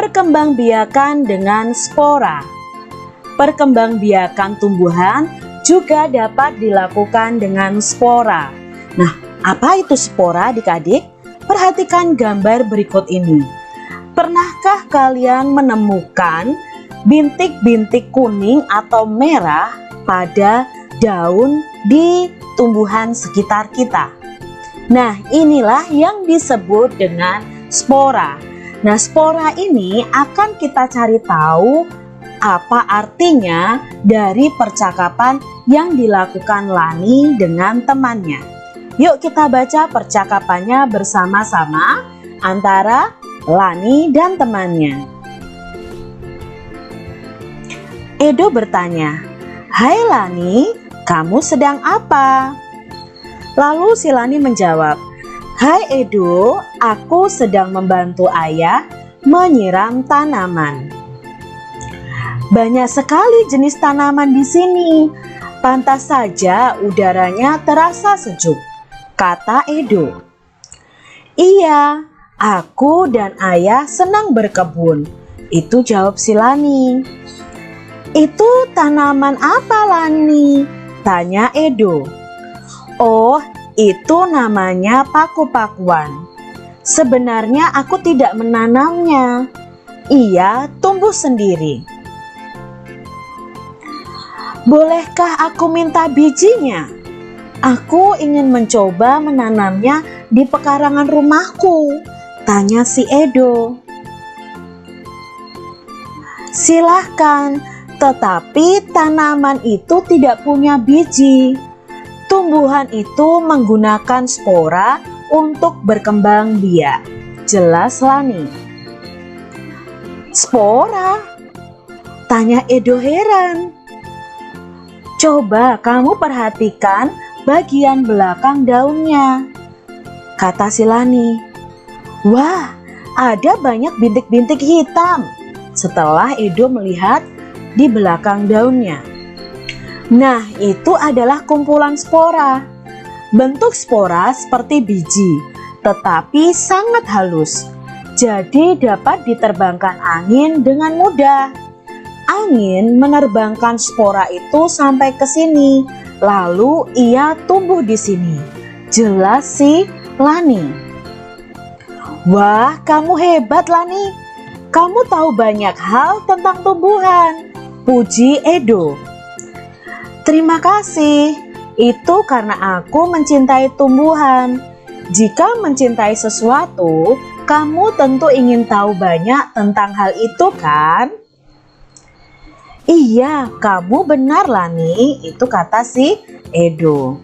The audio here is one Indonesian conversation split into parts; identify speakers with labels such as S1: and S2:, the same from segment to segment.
S1: Perkembangbiakan dengan spora. Perkembangbiakan tumbuhan juga dapat dilakukan dengan spora. Nah, apa itu spora adik-adik? Perhatikan gambar berikut ini. Pernahkah kalian menemukan bintik-bintik kuning atau merah pada daun di tumbuhan sekitar kita? Nah, inilah yang disebut dengan spora. Nah, spora ini akan kita cari tahu apa artinya dari percakapan yang dilakukan Lani dengan temannya. Yuk kita baca percakapannya bersama-sama antara Lani dan temannya. Edo bertanya, "Hai Lani, kamu sedang apa?" Lalu si Lani menjawab, "Hai Edo, aku sedang membantu ayah menyiram tanaman." "Banyak sekali jenis tanaman di sini. Pantas saja udaranya terasa sejuk," kata Edo. "Iya, aku dan ayah senang berkebun," itu jawab si Lani. "Itu tanaman apa, Lani?" tanya Edo. "Oh, itu namanya paku-pakuan. Sebenarnya aku tidak menanamnya. Ia tumbuh sendiri." "Bolehkah aku minta bijinya? Aku ingin mencoba menanamnya di pekarangan rumahku," tanya si Edo. "Silahkan, tetapi tanaman itu tidak punya biji. Tumbuhan itu menggunakan spora untuk berkembang biak," jelas Lani. "Spora?" tanya Edo heran. "Coba kamu perhatikan bagian belakang daunnya," kata si Lani. "Wah, ada banyak bintik-bintik hitam." Setelah Edo melihat di belakang daunnya. Nah, itu adalah kumpulan spora. Bentuk spora seperti biji, tetapi sangat halus. Jadi dapat diterbangkan angin dengan mudah. Angin menerbangkan spora itu sampai ke sini, lalu ia tumbuh di sini, jelas si Lani. "Wah, kamu hebat Lani. Kamu tahu banyak hal tentang tumbuhan," puji Edo. "Terima kasih. Itu karena aku mencintai tumbuhan. Jika mencintai sesuatu, kamu tentu ingin tahu banyak tentang hal itu, kan?" "Iya, kamu benar Lani," itu kata si Edo.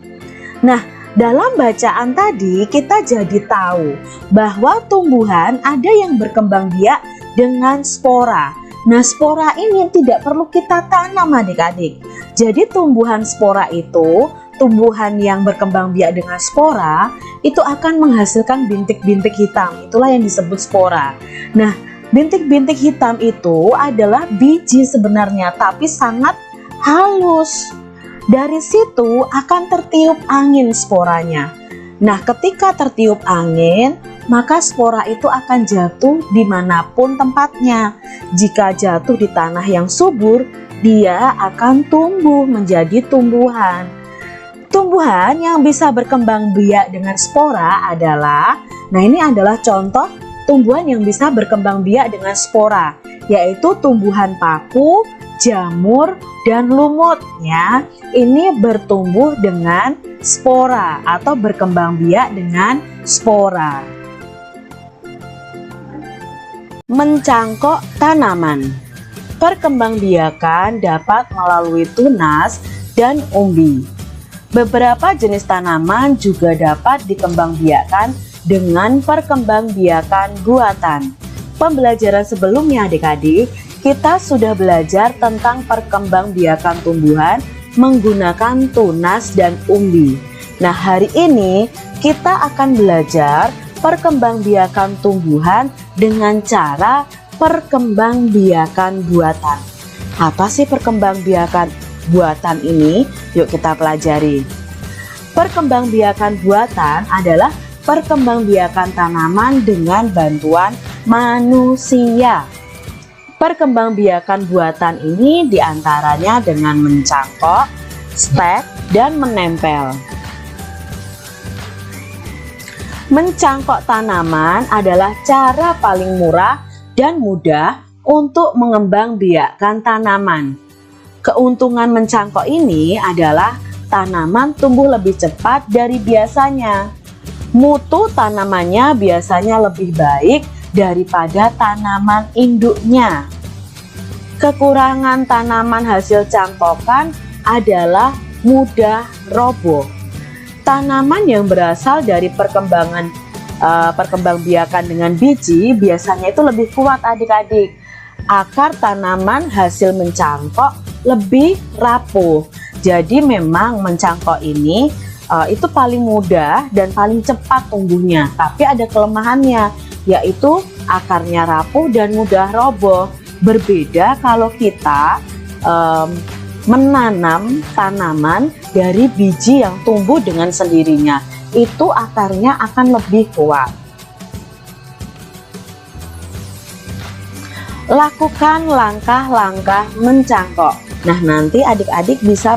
S1: Nah, dalam bacaan tadi kita jadi tahu bahwa tumbuhan ada yang berkembang biak dengan spora. Nah, spora ini tidak perlu kita tanam adik-adik. Jadi tumbuhan spora itu, tumbuhan yang berkembang biak dengan spora, itu akan menghasilkan bintik-bintik hitam. Itulah yang disebut spora. Nah, bintik-bintik hitam itu adalah biji sebenarnya, tapi sangat halus. Dari situ akan tertiup angin sporanya. Nah, ketika tertiup angin, maka spora itu akan jatuh dimanapun tempatnya. Jika jatuh di tanah yang subur, dia akan tumbuh menjadi tumbuhan. Tumbuhan yang bisa berkembang biak dengan spora adalah, nah ini adalah contoh tumbuhan yang bisa berkembang biak dengan spora, yaitu tumbuhan paku, jamur, dan lumut. Ya, ini bertumbuh dengan spora atau berkembang biak dengan spora. Mencangkok tanaman. Perkembangbiakan dapat melalui tunas dan umbi. Beberapa jenis tanaman juga dapat dikembangbiakan dengan perkembangbiakan buatan. Pembelajaran sebelumnya adik-adik, kita sudah belajar tentang perkembangbiakan tumbuhan menggunakan tunas dan umbi. Nah, hari ini kita akan belajar perkembangbiakan tumbuhan dengan cara perkembangbiakan buatan. Apa sih perkembangbiakan buatan ini? Yuk kita pelajari. Perkembangbiakan buatan adalah perkembangbiakan tanaman dengan bantuan manusia. Perkembangbiakan buatan ini diantaranya dengan mencangkok, stek, dan menempel. Mencangkok tanaman adalah cara paling murah dan mudah untuk mengembangbiakan tanaman. Keuntungan mencangkok ini adalah tanaman tumbuh lebih cepat dari biasanya. Mutu tanamannya biasanya lebih baik daripada tanaman induknya. Kekurangan tanaman hasil cangkokan adalah mudah roboh. Tanaman yang berasal dari perkembangbiakan dengan biji biasanya itu lebih kuat adik-adik. Akar tanaman hasil mencangkok lebih rapuh. Jadi memang mencangkok ini itu paling mudah dan paling cepat tumbuhnya. Tapi ada kelemahannya, yaitu akarnya rapuh dan mudah roboh. Berbeda kalau kita menanam tanaman dari biji yang tumbuh dengan sendirinya, itu akarnya akan lebih kuat. Lakukan langkah-langkah mencangkok. Nah, nanti adik-adik bisa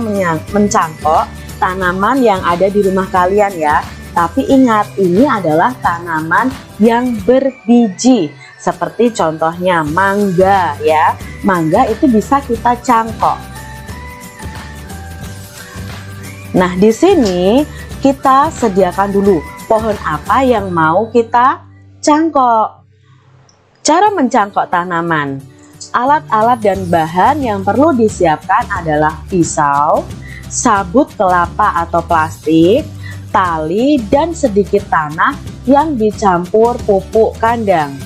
S1: mencangkok tanaman yang ada di rumah kalian ya. Tapi ingat, ini adalah tanaman yang berbiji. Seperti contohnya mangga ya. Mangga itu bisa kita cangkok. Nah, di sini kita sediakan dulu pohon apa yang mau kita cangkok. Cara mencangkok tanaman. Alat-alat dan bahan yang perlu disiapkan adalah pisau, sabut kelapa atau plastik, tali, dan sedikit tanah yang dicampur pupuk kandang.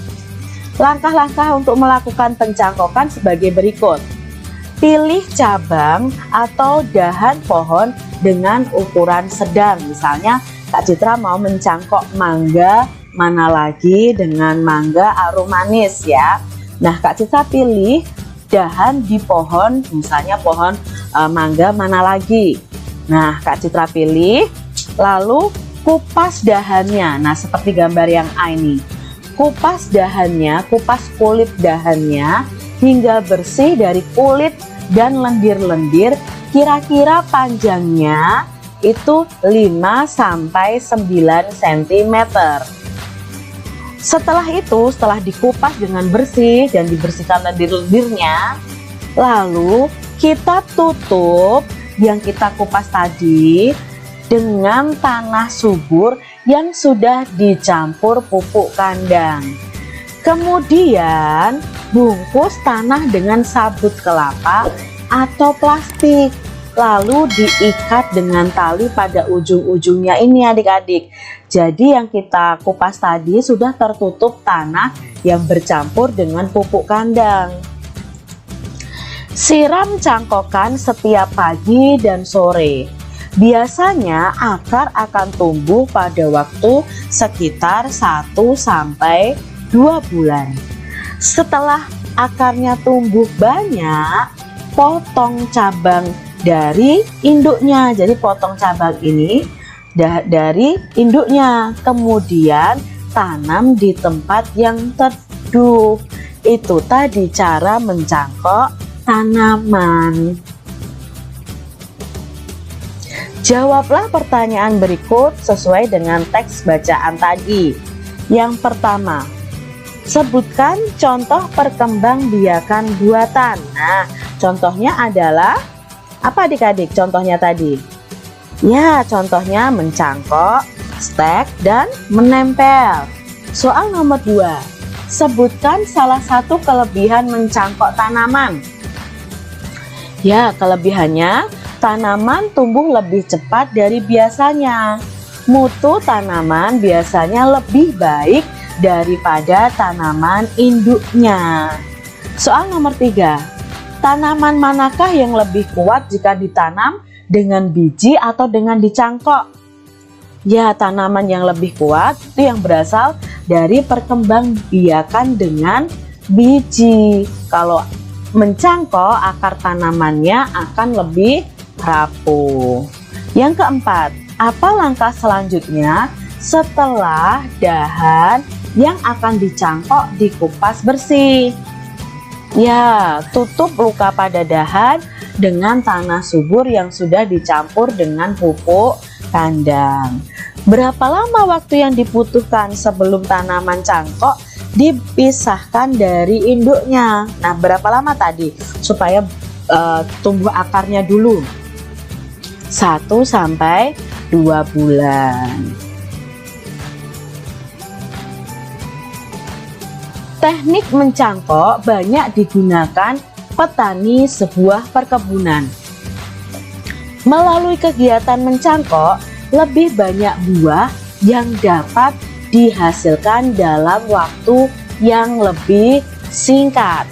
S1: Langkah-langkah untuk melakukan pencangkokan sebagai berikut. Pilih cabang atau dahan pohon dengan ukuran sedang. Misalnya Kak Citra mau mencangkok mangga, mana lagi dengan mangga arum manis ya. Nah, Kak Citra pilih dahan di pohon, misalnya pohon mangga mana lagi. Nah, Kak Citra pilih, lalu kupas dahannya. Nah, seperti gambar yang A ini. Kupas dahannya, kupas kulit dahannya hingga bersih dari kulit dan lendir-lendir. Kira-kira panjangnya itu 5-9 cm. Setelah itu, setelah dikupas dengan bersih dan dibersihkan lendir-lendirnya, lalu kita tutup yang kita kupas tadi dengan tanah subur yang sudah dicampur pupuk kandang. Kemudian bungkus tanah dengan sabut kelapa atau plastik, lalu diikat dengan tali pada ujung-ujungnya ini adik-adik. Jadi yang kita kupas tadi sudah tertutup tanah yang bercampur dengan pupuk kandang. Siram cangkokan setiap pagi dan sore. Biasanya akar akan tumbuh pada waktu sekitar 1-2 bulan. Setelah akarnya tumbuh banyak, potong cabang dari induknya. Jadi potong cabang ini dari induknya, kemudian tanam di tempat yang teduh. Itu tadi cara mencangkok tanaman. Jawablah pertanyaan berikut sesuai dengan teks bacaan tadi. Yang pertama, sebutkan contoh perkembangbiakan buatan. Nah, contohnya adalah apa adik-adik contohnya tadi? Ya, contohnya mencangkok, stek, dan menempel. Soal nomor 2, sebutkan salah satu kelebihan mencangkok tanaman. Ya, kelebihannya tanaman tumbuh lebih cepat dari biasanya. Mutu tanaman biasanya lebih baik daripada tanaman induknya. Soal nomor 3, tanaman manakah yang lebih kuat jika ditanam dengan biji atau dengan dicangkok? Ya, tanaman yang lebih kuat itu yang berasal dari perkembangbiakan dengan biji. Kalau mencangkok, akar tanamannya akan lebih rapuh. Yang keempat, apa langkah selanjutnya setelah dahan yang akan dicangkok dikupas bersih? Ya, tutup luka pada dahan dengan tanah subur yang sudah dicampur dengan pupuk kandang. Berapa lama waktu yang dibutuhkan sebelum tanaman cangkok dipisahkan dari induknya? Nah, berapa lama tadi supaya tumbuh akarnya dulu? 1 sampai 2 bulan. Teknik mencangkok banyak digunakan petani sebuah perkebunan. Melalui kegiatan mencangkok, lebih banyak buah yang dapat dihasilkan dalam waktu yang lebih singkat.